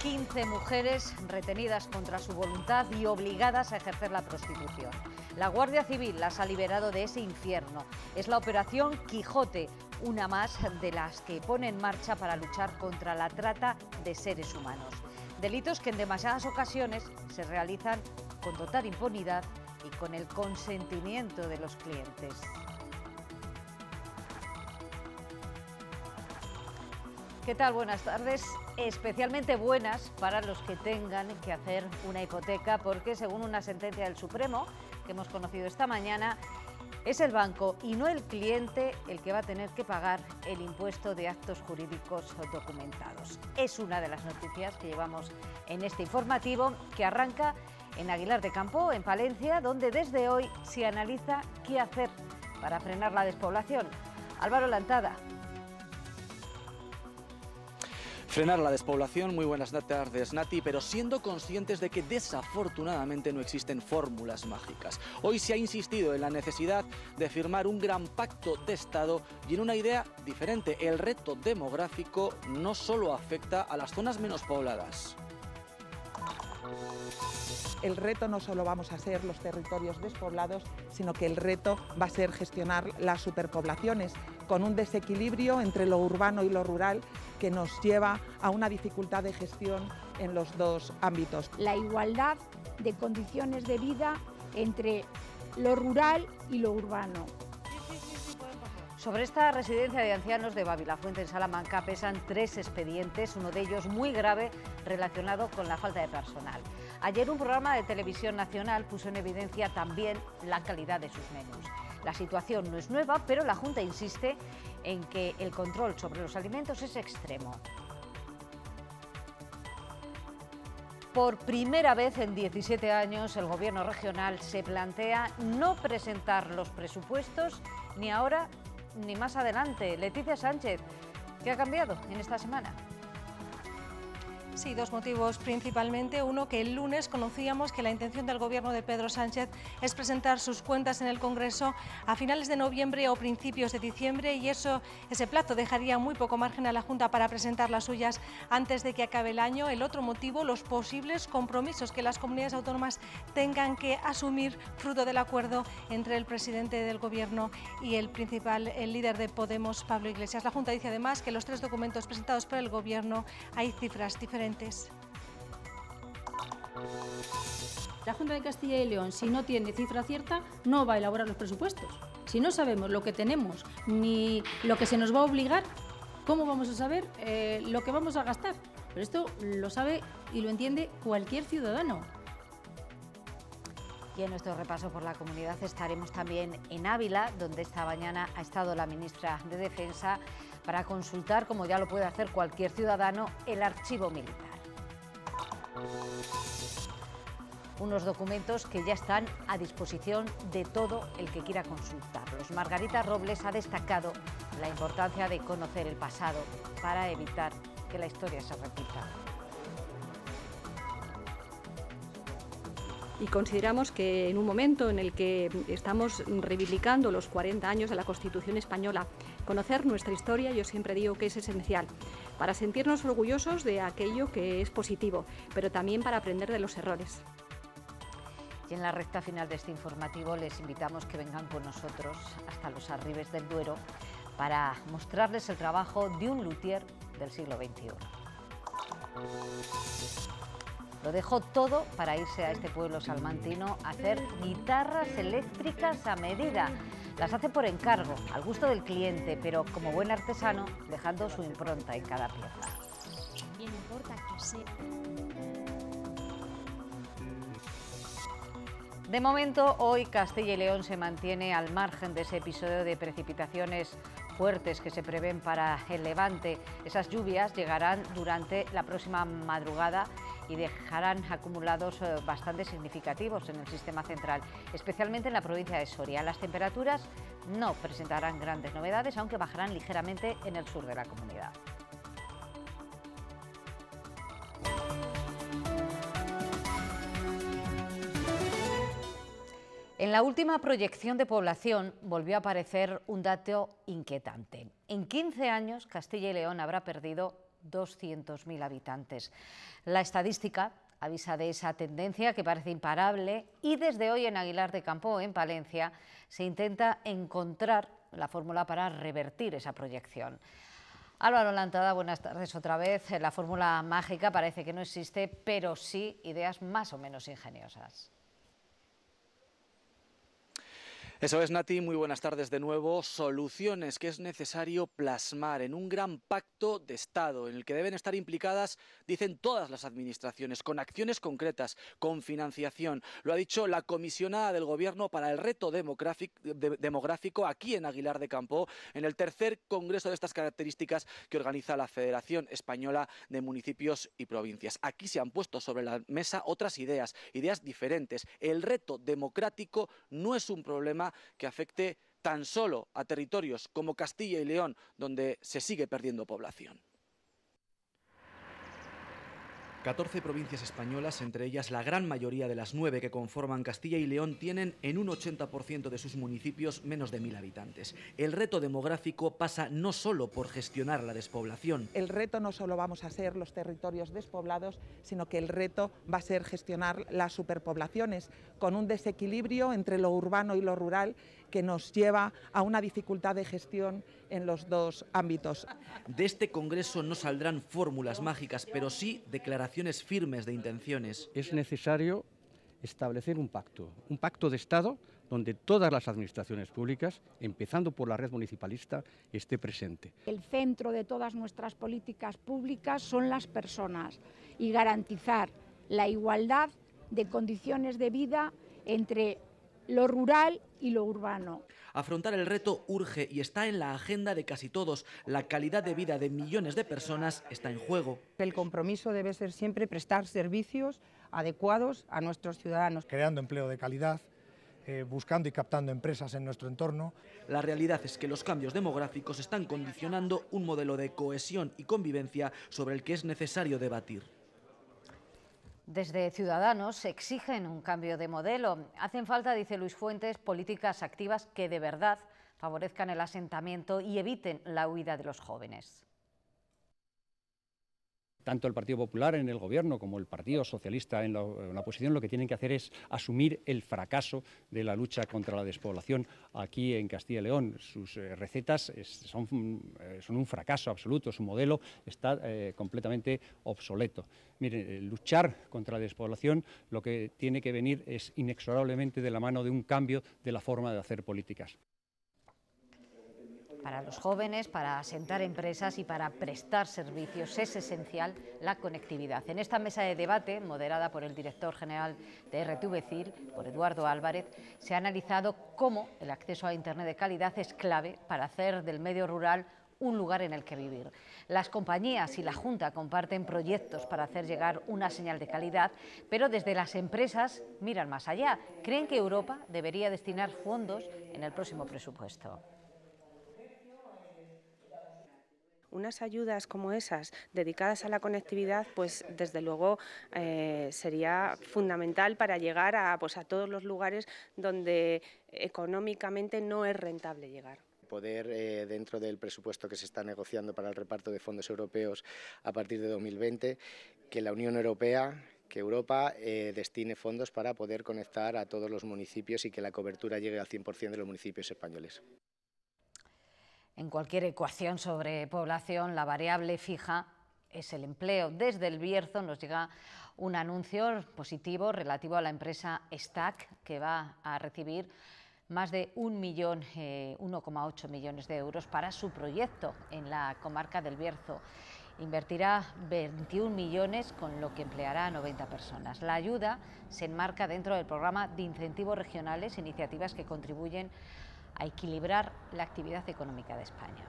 15 mujeres retenidas contra su voluntad y obligadas a ejercer la prostitución. La Guardia Civil las ha liberado de ese infierno. Es la Operación Quijote, una más de las que pone en marcha para luchar contra la trata de seres humanos. Delitos que en demasiadas ocasiones se realizan con total impunidad y con el consentimiento de los clientes. ¿Qué tal? Buenas tardes. Especialmente buenas para los que tengan que hacer una hipoteca, porque según una sentencia del Supremo que hemos conocido esta mañana, es el banco y no el cliente el que va a tener que pagar el impuesto de actos jurídicos documentados. Es una de las noticias que llevamos en este informativo que arranca en Aguilar de Campo, en Palencia, donde desde hoy se analiza qué hacer para frenar la despoblación. Álvaro Lantada. Frenar la despoblación, muy buenas tardes, Nati, pero siendo conscientes de que desafortunadamente no existen fórmulas mágicas. Hoy se ha insistido en la necesidad de firmar un gran pacto de Estado y en una idea diferente. El reto demográfico no solo afecta a las zonas menos pobladas. El reto no solo vamos a ser los territorios despoblados, sino que el reto va a ser gestionar las superpoblaciones, con un desequilibrio entre lo urbano y lo rural que nos lleva a una dificultad de gestión en los dos ámbitos. La igualdad de condiciones de vida entre lo rural y lo urbano. Sobre esta residencia de ancianos de Babilafuente, en Salamanca, pesan 3 expedientes, uno de ellos muy grave, relacionado con la falta de personal. Ayer un programa de televisión nacional puso en evidencia también la calidad de sus menús. La situación no es nueva, pero la Junta insiste en que el control sobre los alimentos es extremo. Por primera vez en 17 años, el Gobierno regional se plantea no presentar los presupuestos ni ahora ni más adelante. Leticia Sánchez, ¿qué ha cambiado en esta semana? Sí, 2 motivos principalmente. Uno, que el lunes conocíamos que la intención del Gobierno de Pedro Sánchez es presentar sus cuentas en el Congreso a finales de noviembre o principios de diciembre, y ese plazo dejaría muy poco margen a la Junta para presentar las suyas antes de que acabe el año. El otro motivo, los posibles compromisos que las comunidades autónomas tengan que asumir fruto del acuerdo entre el presidente del Gobierno y el líder de Podemos, Pablo Iglesias. La Junta dice además que en los 3 documentos presentados por el Gobierno hay cifras diferentes. La Junta de Castilla y León, si no tiene cifra cierta, no va a elaborar los presupuestos. Si no sabemos lo que tenemos ni lo que se nos va a obligar, ¿cómo vamos a saber lo que vamos a gastar? Pero esto lo sabe y lo entiende cualquier ciudadano. Y en nuestro repaso por la comunidad estaremos también en Ávila, donde esta mañana ha estado la ministra de Defensa para consultar, como ya lo puede hacer cualquier ciudadano, el archivo militar. Unos documentos que ya están a disposición de todo el que quiera consultarlos. Margarita Robles ha destacado la importancia de conocer el pasado para evitar que la historia se repita. Y consideramos que en un momento en el que estamos reivindicando los 40 años de la Constitución española, conocer nuestra historia, yo siempre digo que es esencial, para sentirnos orgullosos de aquello que es positivo, pero también para aprender de los errores. Y en la recta final de este informativo les invitamos que vengan con nosotros hasta los Arribes del Duero para mostrarles el trabajo de un luthier del siglo XXI. Lo dejó todo para irse a este pueblo salmantino a hacer guitarras eléctricas a medida. Las hace por encargo, al gusto del cliente, pero como buen artesano, dejando su impronta en cada pieza. Bien importa que sea. De momento, hoy Castilla y León se mantiene al margen de ese episodio de precipitaciones fuertes que se prevén para el Levante. Esas lluvias llegarán durante la próxima madrugada y dejarán acumulados bastante significativos en el sistema central, especialmente en la provincia de Soria. Las temperaturas no presentarán grandes novedades, aunque bajarán ligeramente en el sur de la comunidad. En la última proyección de población volvió a aparecer un dato inquietante. En 15 años, Castilla y León habrá perdido 200.000 habitantes. La estadística avisa de esa tendencia que parece imparable y desde hoy en Aguilar de Campo, en Palencia, se intenta encontrar la fórmula para revertir esa proyección. Álvaro Lantada, buenas tardes otra vez. La fórmula mágica parece que no existe, pero sí ideas más o menos ingeniosas. Eso es, Nati, muy buenas tardes de nuevo. Soluciones que es necesario plasmar en un gran pacto de Estado en el que deben estar implicadas, dicen, todas las administraciones, con acciones concretas, con financiación. Lo ha dicho la comisionada del Gobierno para el reto demográfico aquí en Aguilar de Campo, en el tercer congreso de estas características que organiza la Federación Española de Municipios y Provincias. Aquí se han puesto sobre la mesa otras ideas diferentes. El reto democrático no es un problema que afecte tan solo a territorios como Castilla y León, donde se sigue perdiendo población. 14 provincias españolas, entre ellas la gran mayoría de las 9 que conforman Castilla y León, tienen en un 80% de sus municipios menos de 1000 habitantes. El reto demográfico pasa no solo por gestionar la despoblación. El reto no solo vamos a ser los territorios despoblados, sino que el reto va a ser gestionar las superpoblaciones, con un desequilibrio entre lo urbano y lo rural que nos lleva a una dificultad de gestión en los dos ámbitos. De este congreso no saldrán fórmulas mágicas, pero sí declaraciones firmes de intenciones. Es necesario establecer un pacto de Estado donde todas las administraciones públicas, empezando por la red municipalista, esté presente. El centro de todas nuestras políticas públicas son las personas y garantizar la igualdad de condiciones de vida entre lo rural y lo urbano. Afrontar el reto urge y está en la agenda de casi todos. La calidad de vida de millones de personas está en juego. El compromiso debe ser siempre prestar servicios adecuados a nuestros ciudadanos. Creando empleo de calidad, buscando y captando empresas en nuestro entorno. La realidad es que los cambios demográficos están condicionando un modelo de cohesión y convivencia sobre el que es necesario debatir. Desde Ciudadanos exigen un cambio de modelo. Hacen falta, dice Luis Fuentes, políticas activas que de verdad favorezcan el asentamiento y eviten la huida de los jóvenes. Tanto el Partido Popular en el Gobierno como el Partido Socialista en la oposición lo que tienen que hacer es asumir el fracaso de la lucha contra la despoblación aquí en Castilla y León. Sus recetas son un fracaso absoluto, su modelo está completamente obsoleto. Miren, luchar contra la despoblación lo que tiene que venir es inexorablemente de la mano de un cambio de la forma de hacer políticas. Para los jóvenes, para asentar empresas y para prestar servicios es esencial la conectividad. En esta mesa de debate, moderada por el director general de RTV-CIR, por Eduardo Álvarez, se ha analizado cómo el acceso a Internet de calidad es clave para hacer del medio rural un lugar en el que vivir. Las compañías y la Junta comparten proyectos para hacer llegar una señal de calidad, pero desde las empresas miran más allá. Creen que Europa debería destinar fondos en el próximo presupuesto. Unas ayudas como esas, dedicadas a la conectividad, pues desde luego sería fundamental para llegar a todos los lugares donde económicamente no es rentable llegar. Poder, dentro del presupuesto que se está negociando para el reparto de fondos europeos a partir de 2020, que la Unión Europea, que Europa destine fondos para poder conectar a todos los municipios y que la cobertura llegue al 100% de los municipios españoles. En cualquier ecuación sobre población, la variable fija es el empleo. Desde El Bierzo nos llega un anuncio positivo relativo a la empresa Stack, que va a recibir más de 1,8 millones de euros para su proyecto en la comarca del Bierzo. Invertirá 21 millones, con lo que empleará a 90 personas. La ayuda se enmarca dentro del programa de incentivos regionales, iniciativas que contribuyen a equilibrar la actividad económica de España.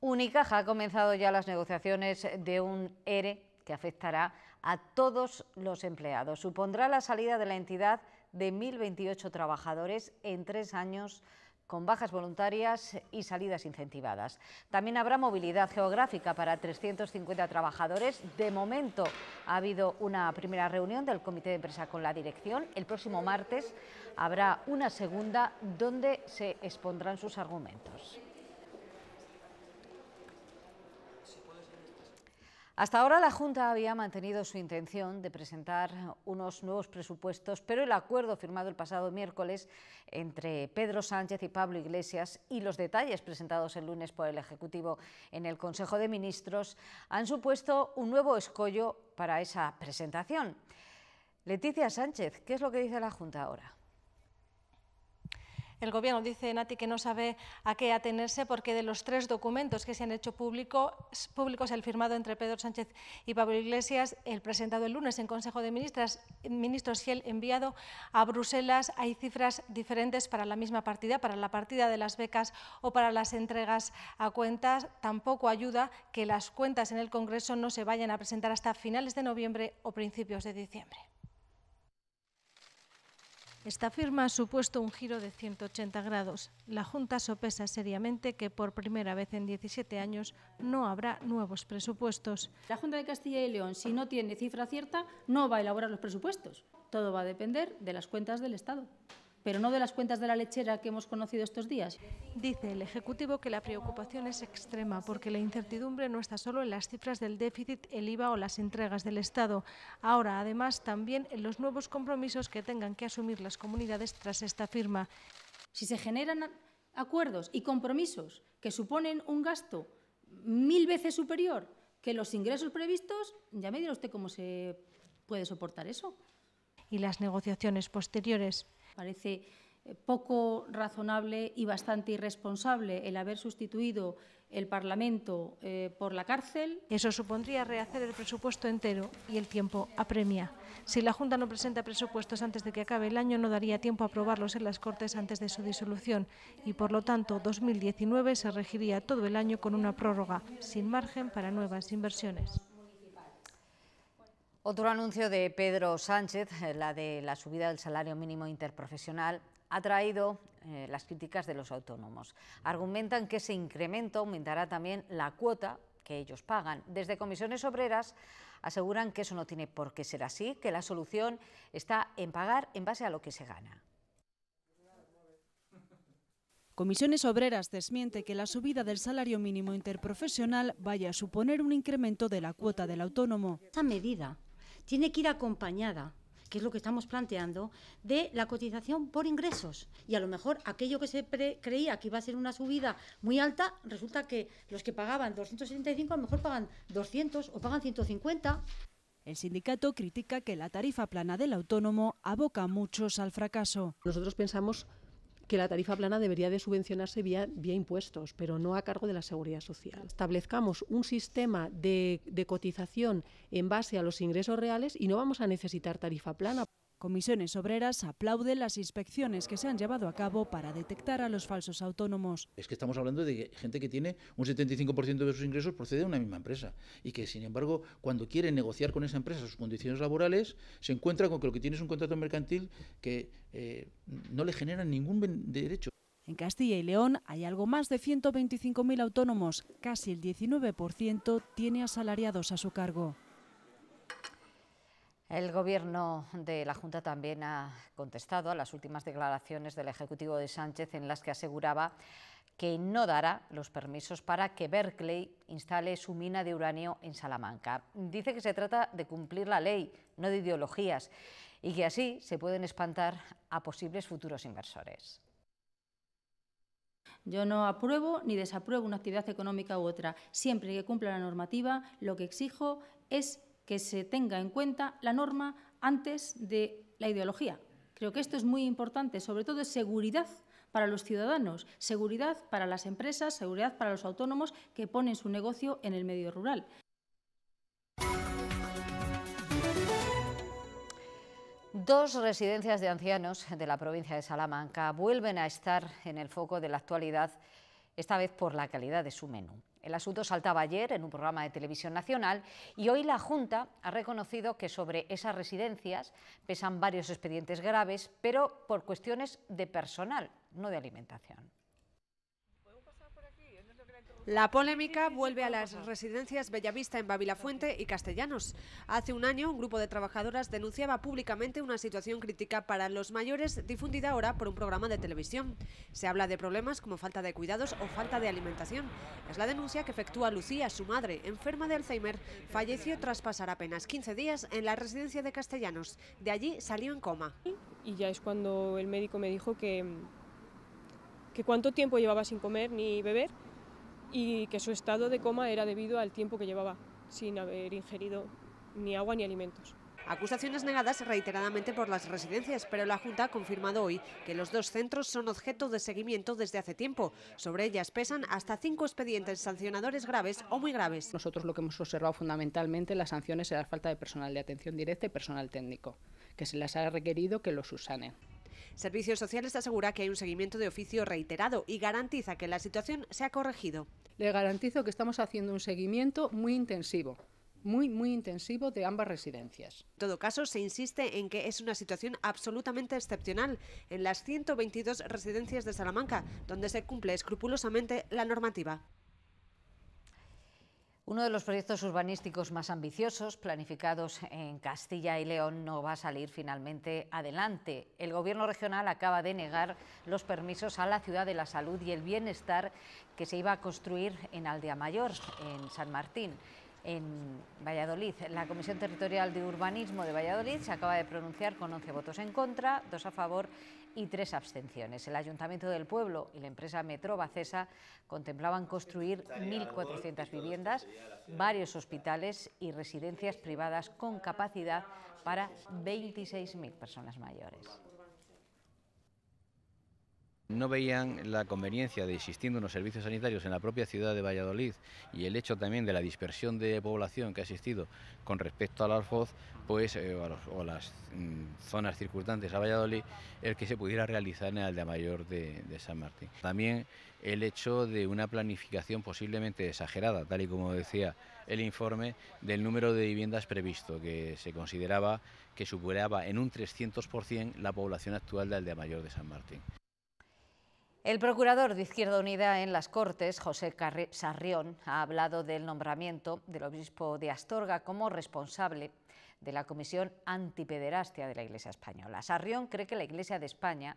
Unicaja ha comenzado ya las negociaciones de un ERE que afectará a todos los empleados. Supondrá la salida de la entidad de 1.028 trabajadores en 3 años con bajas voluntarias y salidas incentivadas. También habrá movilidad geográfica para 350 trabajadores. De momento ha habido una primera reunión del comité de empresa con la dirección. El próximo martes habrá una segunda donde se expondrán sus argumentos. Hasta ahora la Junta había mantenido su intención de presentar unos nuevos presupuestos, pero el acuerdo firmado el pasado miércoles entre Pedro Sánchez y Pablo Iglesias y los detalles presentados el lunes por el Ejecutivo en el Consejo de Ministros han supuesto un nuevo escollo para esa presentación. Leticia Sánchez, ¿qué es lo que dice la Junta ahora? El Gobierno dice, Nati, que no sabe a qué atenerse porque de los 3 documentos que se han hecho públicos, el firmado entre Pedro Sánchez y Pablo Iglesias, el presentado el lunes en Consejo de Ministros y el enviado a Bruselas, hay cifras diferentes para la misma partida, para la partida de las becas o para las entregas a cuentas. Tampoco ayuda que las cuentas en el Congreso no se vayan a presentar hasta finales de noviembre o principios de diciembre. Esta firma ha supuesto un giro de 180 grados. La Junta sopesa seriamente que por primera vez en 17 años no habrá nuevos presupuestos. La Junta de Castilla y León, si no tiene cifra cierta, no va a elaborar los presupuestos. Todo va a depender de las cuentas del Estado, pero no de las cuentas de la lechera que hemos conocido estos días. Dice el Ejecutivo que la preocupación es extrema porque la incertidumbre no está solo en las cifras del déficit, el IVA o las entregas del Estado. Ahora, además, también en los nuevos compromisos que tengan que asumir las comunidades tras esta firma. Si se generan acuerdos y compromisos que suponen un gasto 1000 veces superior que los ingresos previstos, ya me dirá usted cómo se puede soportar eso. Y las negociaciones posteriores. Parece poco razonable y bastante irresponsable el haber sustituido el Parlamento por la cárcel. Eso supondría rehacer el presupuesto entero y el tiempo apremia. Si la Junta no presenta presupuestos antes de que acabe el año, no daría tiempo a aprobarlos en las Cortes antes de su disolución y, por lo tanto, 2019 se regiría todo el año con una prórroga, sin margen para nuevas inversiones. Otro anuncio de Pedro Sánchez, la de la subida del salario mínimo interprofesional, ha traído las críticas de los autónomos. Argumentan que ese incremento aumentará también la cuota que ellos pagan. Desde Comisiones Obreras aseguran que eso no tiene por qué ser así, que la solución está en pagar en base a lo que se gana. Comisiones Obreras desmiente que la subida del salario mínimo interprofesional vaya a suponer un incremento de la cuota del autónomo. Esta medida tiene que ir acompañada, que es lo que estamos planteando, de la cotización por ingresos. Y a lo mejor aquello que se creía que iba a ser una subida muy alta, resulta que los que pagaban 275 a lo mejor pagan 200 o pagan 150. El sindicato critica que la tarifa plana del autónomo aboca a muchos al fracaso. Nosotros pensamos que la tarifa plana debería de subvencionarse vía impuestos, pero no a cargo de la Seguridad Social. Establezcamos un sistema de cotización en base a los ingresos reales y no vamos a necesitar tarifa plana. Comisiones Obreras aplauden las inspecciones que se han llevado a cabo para detectar a los falsos autónomos. Es que estamos hablando de gente que tiene un 75% de sus ingresos procede de una misma empresa y que, sin embargo, cuando quiere negociar con esa empresa sus condiciones laborales, se encuentra con que lo que tiene es un contrato mercantil que no le genera ningún derecho. En Castilla y León hay algo más de 125.000 autónomos, casi el 19% tiene asalariados a su cargo. El Gobierno de la Junta también ha contestado a las últimas declaraciones del Ejecutivo de Sánchez en las que aseguraba que no dará los permisos para que Berkeley instale su mina de uranio en Salamanca. Dice que se trata de cumplir la ley, no de ideologías, y que así se pueden espantar a posibles futuros inversores. Yo no apruebo ni desapruebo una actividad económica u otra. Siempre que cumpla la normativa, lo que exijo es que se tenga en cuenta la norma antes de la ideología. Creo que esto es muy importante, sobre todo es seguridad para los ciudadanos, seguridad para las empresas, seguridad para los autónomos que ponen su negocio en el medio rural. Dos residencias de ancianos de la provincia de Salamanca vuelven a estar en el foco de la actualidad, esta vez por la calidad de su menú. El asunto saltaba ayer en un programa de televisión nacional y hoy la Junta ha reconocido que sobre esas residencias pesan varios expedientes graves, pero por cuestiones de personal, no de alimentación. La polémica vuelve a las residencias Bellavista en Babilafuente y Castellanos. Hace un año, un grupo de trabajadoras denunciaba públicamente una situación crítica para los mayores, difundida ahora por un programa de televisión. Se habla de problemas como falta de cuidados o falta de alimentación. Es la denuncia que efectúa Lucía, su madre, enferma de Alzheimer. Falleció tras pasar apenas 15 días en la residencia de Castellanos. De allí salió en coma. Y ya es cuando el médico me dijo que cuánto tiempo llevaba sin comer ni beber, y que su estado de coma era debido al tiempo que llevaba sin haber ingerido ni agua ni alimentos. Acusaciones negadas reiteradamente por las residencias, pero la Junta ha confirmado hoy que los dos centros son objeto de seguimiento desde hace tiempo. Sobre ellas pesan hasta 5 expedientes sancionadores graves o muy graves. Nosotros lo que hemos observado fundamentalmente en las sanciones es la falta de personal de atención directa y personal técnico, que se les ha requerido que los subsanen. Servicios Sociales asegura que hay un seguimiento de oficio reiterado y garantiza que la situación se ha corregido. Le garantizo que estamos haciendo un seguimiento muy intensivo, muy intensivo de ambas residencias. En todo caso, se insiste en que es una situación absolutamente excepcional en las 122 residencias de Salamanca, donde se cumple escrupulosamente la normativa. Uno de los proyectos urbanísticos más ambiciosos planificados en Castilla y León no va a salir finalmente adelante. El Gobierno regional acaba de negar los permisos a la Ciudad de la Salud y el Bienestar que se iba a construir en Aldea Mayor, en San Martín, en Valladolid. La Comisión Territorial de Urbanismo de Valladolid se acaba de pronunciar con 11 votos en contra, 2 a favor y 3 abstenciones. El Ayuntamiento del Pueblo y la empresa Metrobacesa contemplaban construir 1.400 viviendas, varios hospitales y residencias privadas con capacidad para 26.000 personas mayores. No veían la conveniencia de, existiendo unos servicios sanitarios en la propia ciudad de Valladolid y el hecho también de la dispersión de población que ha existido con respecto al Alfoz, pues, o las zonas circundantes a Valladolid, el que se pudiera realizar en Aldea Mayor de San Martín. También el hecho de una planificación posiblemente exagerada, tal y como decía el informe, del número de viviendas previsto, que se consideraba que superaba en un 300% la población actual de Aldea Mayor de San Martín. El procurador de Izquierda Unida en las Cortes, José Sarrión, ha hablado del nombramiento del obispo de Astorga como responsable de la Comisión Antipederastia de la Iglesia Española. Sarrión cree que la Iglesia de España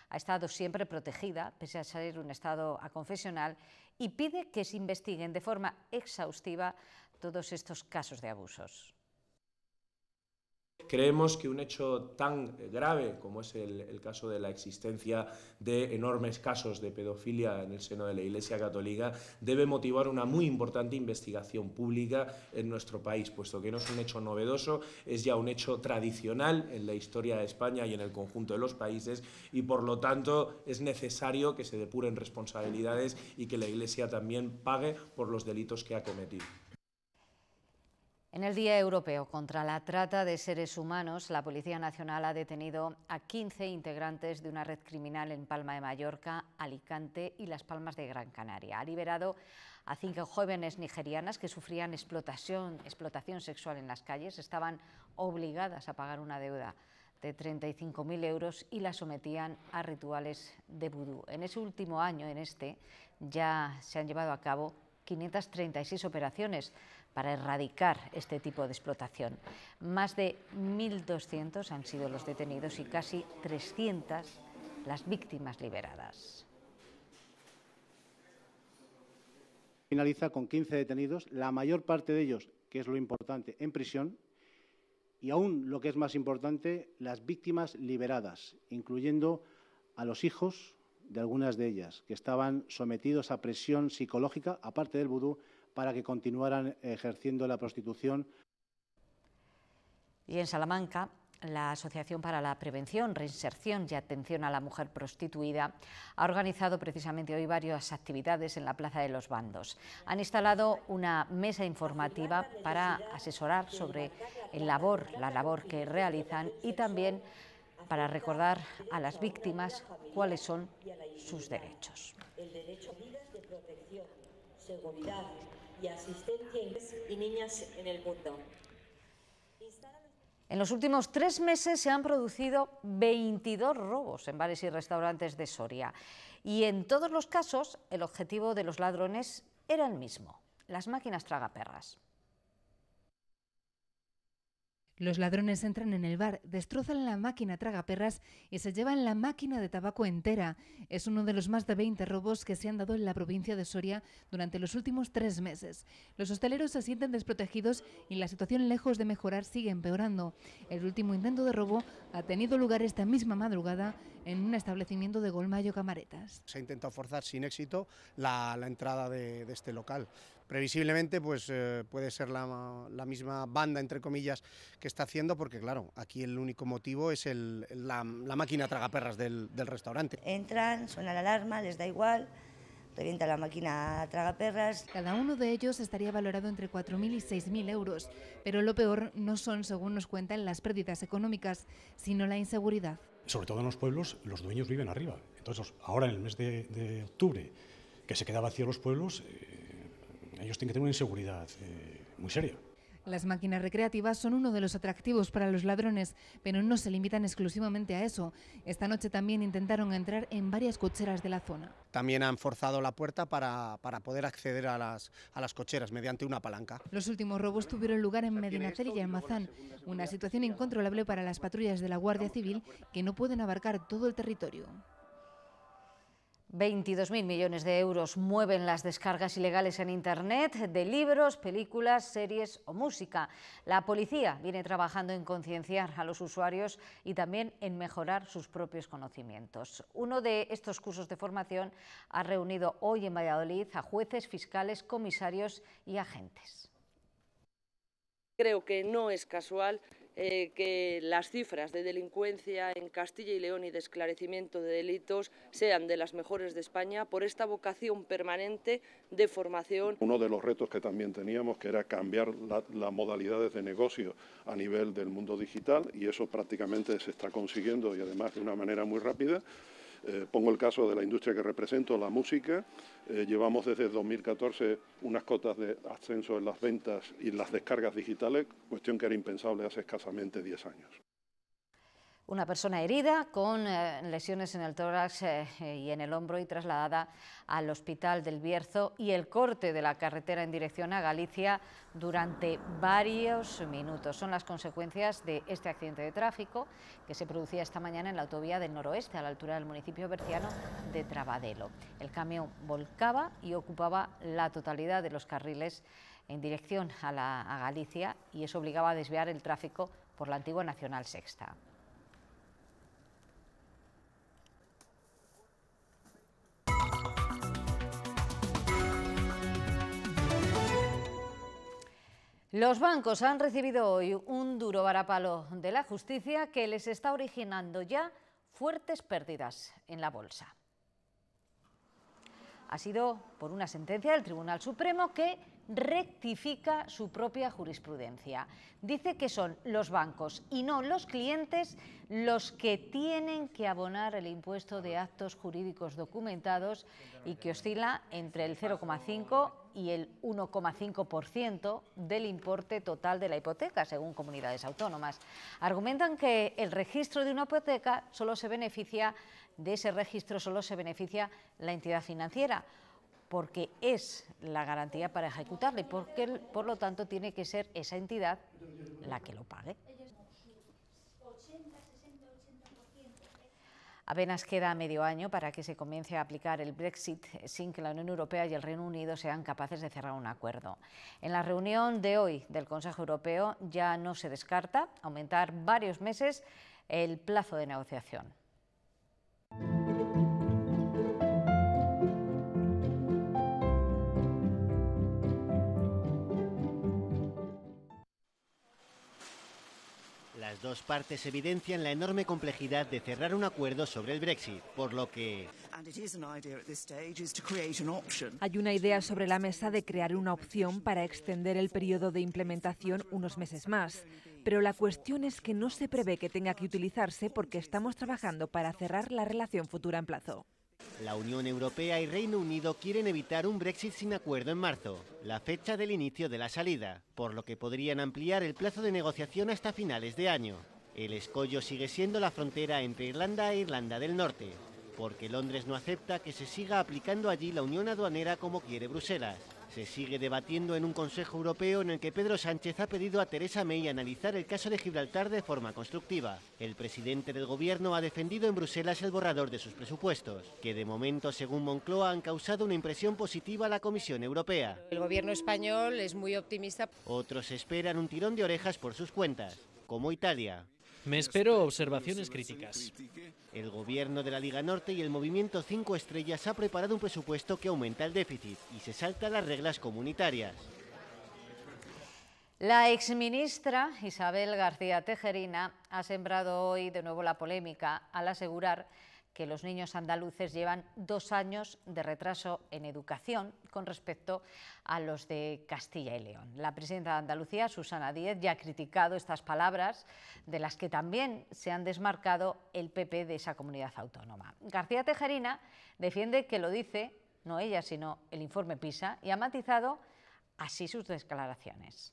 ha estado siempre protegida, pese a ser un Estado aconfesional, y pide que se investiguen de forma exhaustiva todos estos casos de abusos. Creemos que un hecho tan grave como es el caso de la existencia de enormes casos de pedofilia en el seno de la Iglesia Católica debe motivar una muy importante investigación pública en nuestro país, puesto que no es un hecho novedoso, es ya un hecho tradicional en la historia de España y en el conjunto de los países, y por lo tanto es necesario que se depuren responsabilidades y que la Iglesia también pague por los delitos que ha cometido. En el Día Europeo contra la Trata de Seres Humanos, la Policía Nacional ha detenido a 15 integrantes de una red criminal en Palma de Mallorca, Alicante y Las Palmas de Gran Canaria. Ha liberado a 5 jóvenes nigerianas que sufrían explotación sexual en las calles. Estaban obligadas a pagar una deuda de 35.000 euros y las sometían a rituales de vudú. En ese último año, ya se han llevado a cabo 536 operaciones para erradicar este tipo de explotación. Más de 1.200 han sido los detenidos y casi 300 las víctimas liberadas. Finaliza con 15 detenidos, la mayor parte de ellos, que es lo importante, en prisión, y aún lo que es más importante, las víctimas liberadas, incluyendo a los hijos de algunas de ellas, que estaban sometidos a presión psicológica, aparte del vudú, para que continuaran ejerciendo la prostitución. Y en Salamanca, la Asociación para la Prevención, Reinserción y Atención a la Mujer Prostituida ha organizado precisamente hoy varias actividades en la Plaza de los Bandos. Han instalado una mesa informativa para asesorar sobre la labor que realizan y también para recordar a las víctimas cuáles son sus derechos. El derecho a vidas de protección, seguridad y asistencia y niñas en el mundo. En los últimos 3 meses se han producido 22 robos en bares y restaurantes de Soria. Y en todos los casos, el objetivo de los ladrones era el mismo: las máquinas tragaperras. Los ladrones entran en el bar, destrozan la máquina tragaperras y se llevan la máquina de tabaco entera. Es uno de los más de 20 robos que se han dado en la provincia de Soria durante los últimos 3 meses. Los hosteleros se sienten desprotegidos y la situación, lejos de mejorar, sigue empeorando. El último intento de robo ha tenido lugar esta misma madrugada en un establecimiento de Golmayo Camaretas. Se ha intentado forzar sin éxito la entrada de este local. Previsiblemente pues puede ser la misma banda, entre comillas, que está haciendo, porque claro, aquí el único motivo es la máquina tragaperras del restaurante. Entran, suena la alarma, les da igual, revienta la máquina tragaperras. Cada uno de ellos estaría valorado entre 4.000 y 6.000 euros, pero lo peor no son, según nos cuentan, las pérdidas económicas, sino la inseguridad. Sobre todo en los pueblos, los dueños viven arriba. Entonces, ahora en el mes de octubre, que se queda vacío los pueblos, ellos tienen que tener una inseguridad muy seria. Las máquinas recreativas son uno de los atractivos para los ladrones, pero no se limitan exclusivamente a eso. Esta noche también intentaron entrar en varias cocheras de la zona. También han forzado la puerta para poder acceder a las cocheras mediante una palanca. Los últimos robos tuvieron lugar en Medinaceli y Almazán, una situación incontrolable para las patrullas de la Guardia Civil, que no pueden abarcar todo el territorio. 22.000 millones de euros mueven las descargas ilegales en Internet de libros, películas, series o música. La policía viene trabajando en concienciar a los usuarios y también en mejorar sus propios conocimientos. Uno de estos cursos de formación ha reunido hoy en Valladolid a jueces, fiscales, comisarios y agentes. Creo que no es casual que las cifras de delincuencia en Castilla y León y de esclarecimiento de delitos sean de las mejores de España por esta vocación permanente de formación. Uno de los retos que también teníamos, que era cambiar las modalidades de negocio a nivel del mundo digital, y eso prácticamente se está consiguiendo, y además de una manera muy rápida. Pongo el caso de la industria que represento, la música. Llevamos desde 2014 unas cotas de ascenso en las ventas y las descargas digitales, cuestión que era impensable hace escasamente 10 años. Una persona herida con lesiones en el tórax y en el hombro y trasladada al hospital del Bierzo, y el corte de la carretera en dirección a Galicia durante varios minutos. Son las consecuencias de este accidente de tráfico que se producía esta mañana en la autovía del noroeste, a la altura del municipio berciano de Trabadelo. El camión volcaba y ocupaba la totalidad de los carriles en dirección a Galicia, y eso obligaba a desviar el tráfico por la antigua Nacional Sexta. Los bancos han recibido hoy un duro varapalo de la justicia que les está originando ya fuertes pérdidas en la bolsa. Ha sido por una sentencia del Tribunal Supremo que rectifica su propia jurisprudencia. Dice que son los bancos y no los clientes los que tienen que abonar el impuesto de actos jurídicos documentados, y que oscila entre el 0,5 y el 1,5% del importe total de la hipoteca, según comunidades autónomas. Argumentan que el registro de una hipoteca solo se beneficia, de ese registro solo se beneficia la entidad financiera, porque es la garantía para ejecutarla y porque, por lo tanto, tiene que ser esa entidad la que lo pague. Apenas queda medio año para que se comience a aplicar el Brexit sin que la Unión Europea y el Reino Unido sean capaces de cerrar un acuerdo. En la reunión de hoy del Consejo Europeo ya no se descarta aumentar varios meses el plazo de negociación. Las dos partes evidencian la enorme complejidad de cerrar un acuerdo sobre el Brexit, por lo que hay una idea sobre la mesa de crear una opción para extender el periodo de implementación unos meses más. Pero la cuestión es que no se prevé que tenga que utilizarse porque estamos trabajando para cerrar la relación futura en plazo. La Unión Europea y Reino Unido quieren evitar un Brexit sin acuerdo en marzo, la fecha del inicio de la salida, por lo que podrían ampliar el plazo de negociación hasta finales de año. El escollo sigue siendo la frontera entre Irlanda e Irlanda del Norte, porque Londres no acepta que se siga aplicando allí la unión aduanera como quiere Bruselas. Se sigue debatiendo en un Consejo Europeo en el que Pedro Sánchez ha pedido a Theresa May analizar el caso de Gibraltar de forma constructiva. El presidente del Gobierno ha defendido en Bruselas el borrador de sus presupuestos, que de momento, según Moncloa, han causado una impresión positiva a la Comisión Europea. El Gobierno español es muy optimista. Otros esperan un tirón de orejas por sus cuentas, como Italia. Me espero observaciones críticas. El Gobierno de la Liga Norte y el Movimiento 5 Estrellas ha preparado un presupuesto que aumenta el déficit y se salta las reglas comunitarias. La exministra Isabel García Tejerina ha sembrado hoy de nuevo la polémica al asegurar que los niños andaluces llevan 2 años de retraso en educación con respecto a los de Castilla y León. La presidenta de Andalucía, Susana Díez, ya ha criticado estas palabras, de las que también se han desmarcado el PP de esa comunidad autónoma. García Tejerina defiende que lo dice, no ella, sino el informe PISA, y ha matizado así sus declaraciones.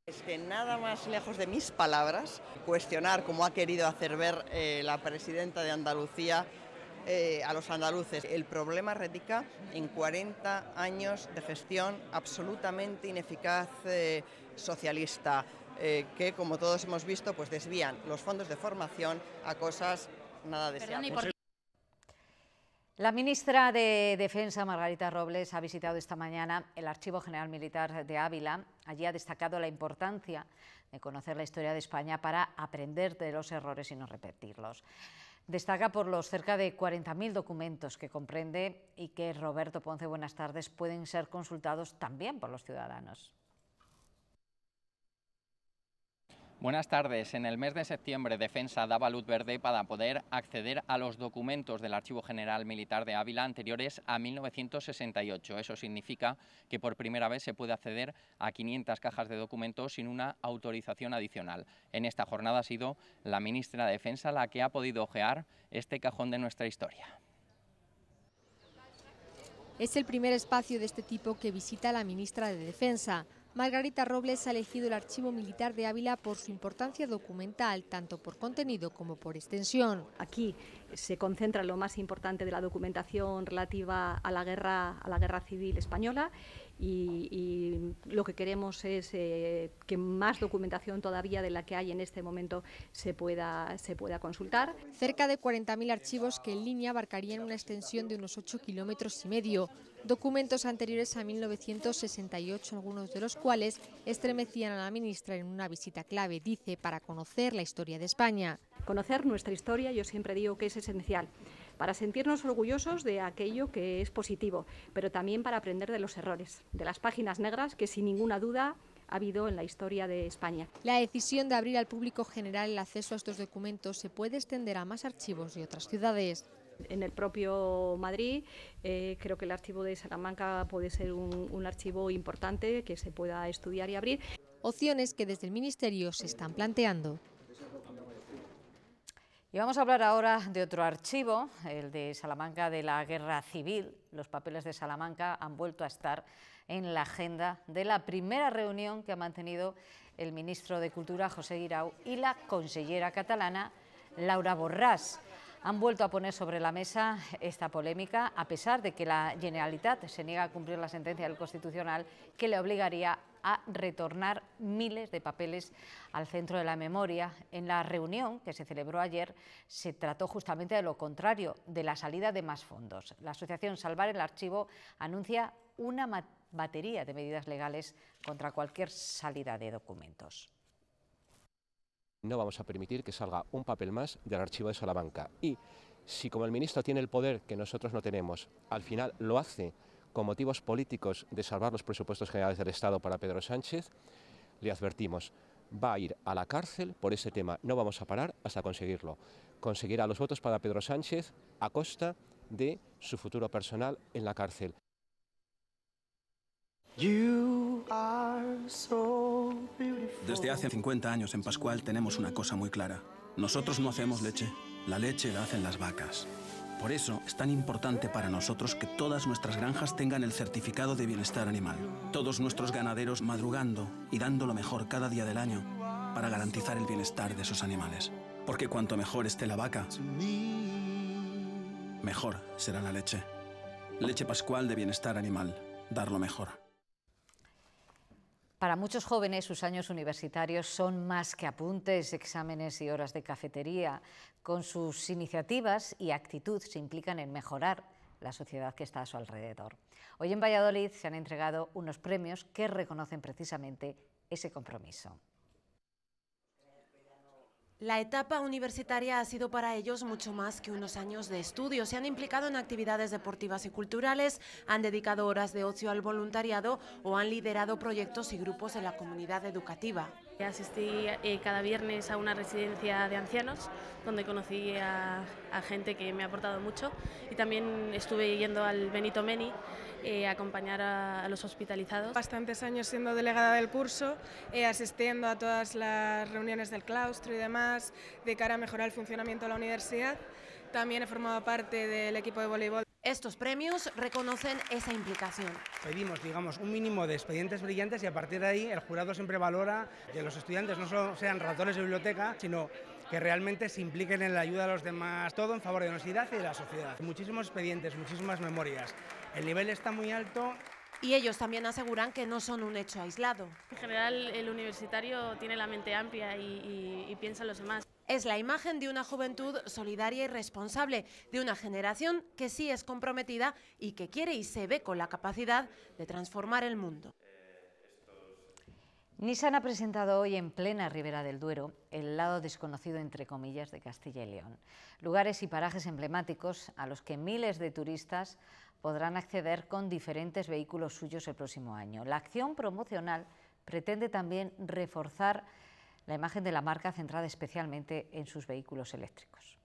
Es que nada más lejos de mis palabras, cuestionar como ha querido hacer ver la presidenta de Andalucía a los andaluces. El problema radica en 40 años de gestión absolutamente ineficaz socialista, que como todos hemos visto pues desvían los fondos de formación a cosas nada deseables. La ministra de Defensa, Margarita Robles, ha visitado esta mañana el Archivo General Militar de Ávila. Allí ha destacado la importancia de conocer la historia de España para aprender de los errores y no repetirlos. Destaca por los cerca de 40.000 documentos que comprende y que, Roberto Ponce, buenas tardes, pueden ser consultados también por los ciudadanos. Buenas tardes. En el mes de septiembre, Defensa daba luz verde para poder acceder a los documentos del Archivo General Militar de Ávila anteriores a 1968. Eso significa que por primera vez se puede acceder a 500 cajas de documentos sin una autorización adicional. En esta jornada ha sido la ministra de Defensa la que ha podido ojear este cajón de nuestra historia. Es el primer espacio de este tipo que visita la ministra de Defensa. Margarita Robles ha elegido el Archivo Militar de Ávila por su importancia documental, tanto por contenido como por extensión. Aquí se concentra lo más importante de la documentación relativa a la guerra civil española y lo que queremos es que más documentación todavía de la que hay en este momento se pueda consultar. Cerca de 40.000 archivos que en línea abarcarían una extensión de unos 8,5 kilómetros. Documentos anteriores a 1968, algunos de los cuales estremecían a la ministra en una visita clave, dice, para conocer la historia de España. Conocer nuestra historia, yo siempre digo que es esencial, para sentirnos orgullosos de aquello que es positivo, pero también para aprender de los errores, de las páginas negras que sin ninguna duda ha habido en la historia de España. La decisión de abrir al público general el acceso a estos documentos se puede extender a más archivos de otras ciudades. En el propio Madrid, creo que el archivo de Salamanca puede ser un archivo importante que se pueda estudiar y abrir. Opciones que desde el Ministerio se están planteando. Y vamos a hablar ahora de otro archivo, el de Salamanca de la Guerra Civil. Los papeles de Salamanca han vuelto a estar en la agenda de la primera reunión que ha mantenido el ministro de Cultura, José Guirao, y la consellera catalana, Laura Borràs. Han vuelto a poner sobre la mesa esta polémica, a pesar de que la Generalitat se niega a cumplir la sentencia del Constitucional que le obligaría a retornar miles de papeles al Centro de la Memoria. En la reunión que se celebró ayer se trató justamente de lo contrario, de la salida de más fondos. La asociación Salvar el Archivo anuncia una batería de medidas legales contra cualquier salida de documentos. No vamos a permitir que salga un papel más del archivo de Salamanca. Y si, como el ministro tiene el poder que nosotros no tenemos, al final lo hace con motivos políticos de salvar los presupuestos generales del Estado para Pedro Sánchez, le advertimos, va a ir a la cárcel por ese tema. No vamos a parar hasta conseguirlo. Conseguirá los votos para Pedro Sánchez a costa de su futuro personal en la cárcel. Desde hace 50 años en Pascual tenemos una cosa muy clara. Nosotros no hacemos leche, la leche la hacen las vacas. Por eso es tan importante para nosotros que todas nuestras granjas tengan el certificado de bienestar animal. Todos nuestros ganaderos madrugando y dando lo mejor cada día del año para garantizar el bienestar de esos animales. Porque cuanto mejor esté la vaca, mejor será la leche. Leche Pascual de bienestar animal. dar lo mejor. Para muchos jóvenes, sus años universitarios son más que apuntes, exámenes y horas de cafetería. Con sus iniciativas y actitud se implican en mejorar la sociedad que está a su alrededor. Hoy en Valladolid se han entregado unos premios que reconocen precisamente ese compromiso. La etapa universitaria ha sido para ellos mucho más que unos años de estudio. Se han implicado en actividades deportivas y culturales, han dedicado horas de ocio al voluntariado o han liderado proyectos y grupos en la comunidad educativa. Asistí cada viernes a una residencia de ancianos donde conocí a gente que me ha aportado mucho, y también estuve yendo al Benito Meni a acompañar a los hospitalizados. Bastantes años siendo delegada del curso, asistiendo a todas las reuniones del claustro y demás de cara a mejorar el funcionamiento de la universidad. También he formado parte del equipo de voleibol. Estos premios reconocen esa implicación. Pedimos, digamos, un mínimo de expedientes brillantes y a partir de ahí el jurado siempre valora que los estudiantes no solo sean ratones de biblioteca, sino que realmente se impliquen en la ayuda a los demás, todo en favor de la universidad y de la sociedad. Muchísimos expedientes, muchísimas memorias. El nivel está muy alto. Y ellos también aseguran que no son un hecho aislado. En general, el universitario tiene la mente amplia y piensa en los demás. Es la imagen de una juventud solidaria y responsable, de una generación que sí es comprometida y que quiere y se ve con la capacidad de transformar el mundo. Nissan ha presentado hoy en plena Ribera del Duero el lado desconocido, entre comillas, de Castilla y León. Lugares y parajes emblemáticos a los que miles de turistas podrán acceder con diferentes vehículos suyos el próximo año. La acción promocional pretende también reforzar la imagen de la marca, centrada especialmente en sus vehículos eléctricos.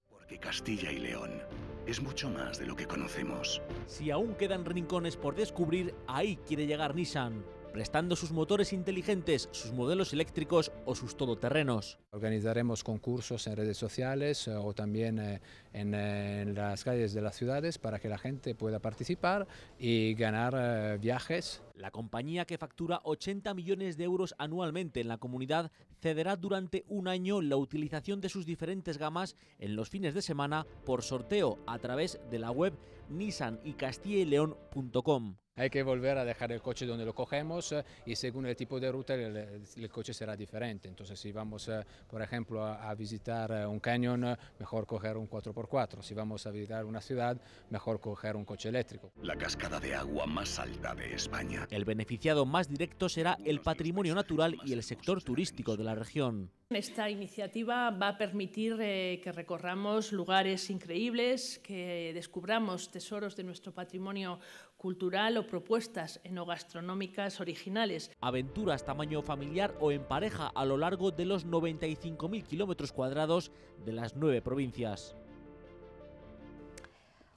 Porque Castilla y León es mucho más de lo que conocemos. Si aún quedan rincones por descubrir, ahí quiere llegar Nissan, prestando sus motores inteligentes, sus modelos eléctricos o sus todoterrenos. Organizaremos concursos en redes sociales o también en las calles de las ciudades para que la gente pueda participar y ganar viajes. La compañía, que factura 80 millones de euros anualmente en la comunidad, cederá durante un año la utilización de sus diferentes gamas en los fines de semana por sorteo a través de la web nissanicastillaleon.com. Hay que volver a dejar el coche donde lo cogemos y según el tipo de ruta el coche será diferente. Entonces, si vamos, por ejemplo, a visitar un cañón, mejor coger un 4x4. Si vamos a visitar una ciudad, mejor coger un coche eléctrico. La cascada de agua más alta de España. El beneficiado más directo será el patrimonio natural y el sector turístico de la región. Esta iniciativa va a permitir que recorramos lugares increíbles, que descubramos tesoros de nuestro patrimonio cultural o propuestas enogastronómicas originales. Aventuras tamaño familiar o en pareja a lo largo de los 95.000 kilómetros cuadrados de las 9 provincias.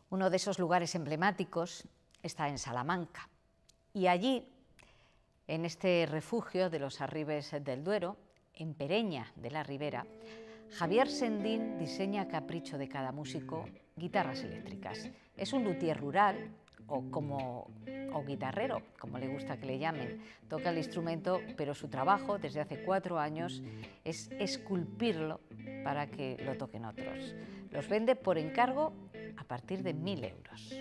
Uno de esos lugares emblemáticos está en Salamanca. Y allí, en este refugio de los Arribes del Duero, en Pereña de la Ribera, Javier Sendín diseña a capricho de cada músico guitarras eléctricas. Es un luthier rural o guitarrero, como le gusta que le llamen. Toca el instrumento, pero su trabajo desde hace 4 años es esculpirlo para que lo toquen otros. Los vende por encargo a partir de 1.000 euros.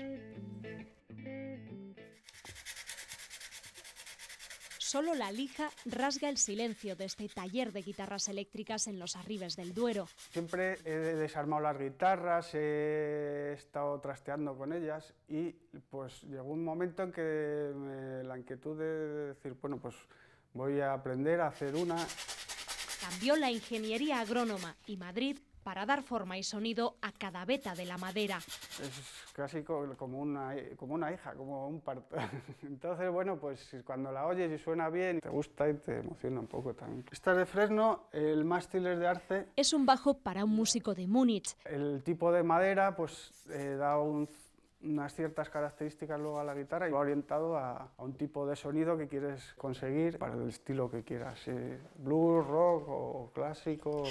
Solo la lija rasga el silencio de este taller de guitarras eléctricas en los Arribes del Duero. Siempre he desarmado las guitarras, he estado trasteando con ellas y pues llegó un momento en que la inquietud de decir, bueno, pues voy a aprender a hacer una. Cambió la ingeniería agrónoma y Madrid para dar forma y sonido a cada veta de la madera. Es casi como una hija, como un parto. Entonces, bueno, pues cuando la oyes y suena bien, te gusta y te emociona un poco también. Esta es de Fresno, el mástil es de arce. Es un bajo para un músico de Múnich. El tipo de madera pues da unas ciertas características luego a la guitarra y va orientado a un tipo de sonido que quieres conseguir para el estilo que quieras, blues, rock o clásico.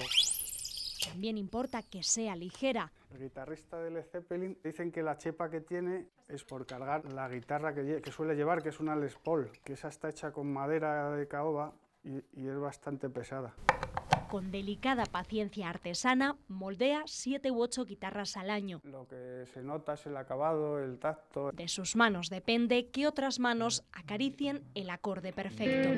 También importa que sea ligera. El guitarrista de Led Zeppelin dicen que la chepa que tiene es por cargar la guitarra que suele llevar, que es una Les Paul, que esa está hecha con madera de caoba y es bastante pesada. Con delicada paciencia artesana, moldea 7 u 8 guitarras al año. Lo que se nota es el acabado, el tacto. De sus manos depende que otras manos acaricien el acorde perfecto.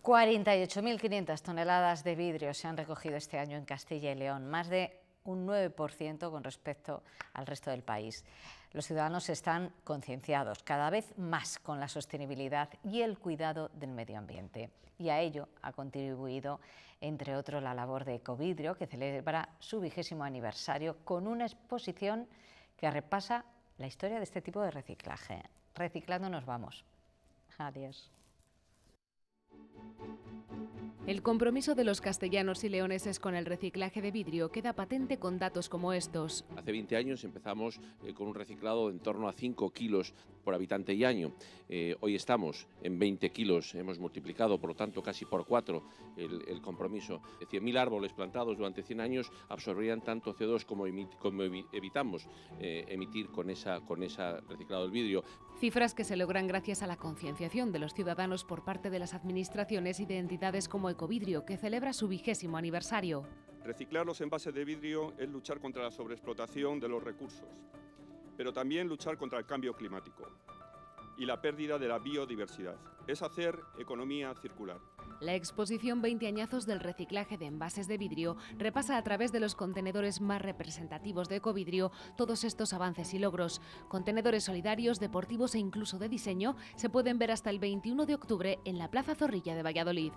48.500 toneladas de vidrio se han recogido este año en Castilla y León, más de un 9% con respecto al resto del país. Los ciudadanos están concienciados cada vez más con la sostenibilidad y el cuidado del medio ambiente. Y a ello ha contribuido, entre otros, la labor de Ecovidrio, que celebra su 20º aniversario con una exposición que repasa la historia de este tipo de reciclaje. Reciclando nos vamos. Adiós. El compromiso de los castellanos y leoneses con el reciclaje de vidrio queda patente con datos como estos. Hace 20 años empezamos con un reciclado en torno a 5 kilos por habitante y año. Hoy estamos en 20 kilos, hemos multiplicado, por lo tanto, casi por 4 el compromiso. 100.000 árboles plantados durante 100 años absorberían tanto CO2 como evitamos emitir con ese reciclado del vidrio. Cifras que se logran gracias a la concienciación de los ciudadanos por parte de las administraciones y de entidades como Ecovidrio, que celebra su 20º aniversario. Reciclar los envases de vidrio es luchar contra la sobreexplotación de los recursos, pero también luchar contra el cambio climático y la pérdida de la biodiversidad. Es hacer economía circular. La exposición 20 añazos del reciclaje de envases de vidrio repasa a través de los contenedores más representativos de Ecovidrio todos estos avances y logros. Contenedores solidarios, deportivos e incluso de diseño se pueden ver hasta el 21 de octubre en la Plaza Zorrilla de Valladolid.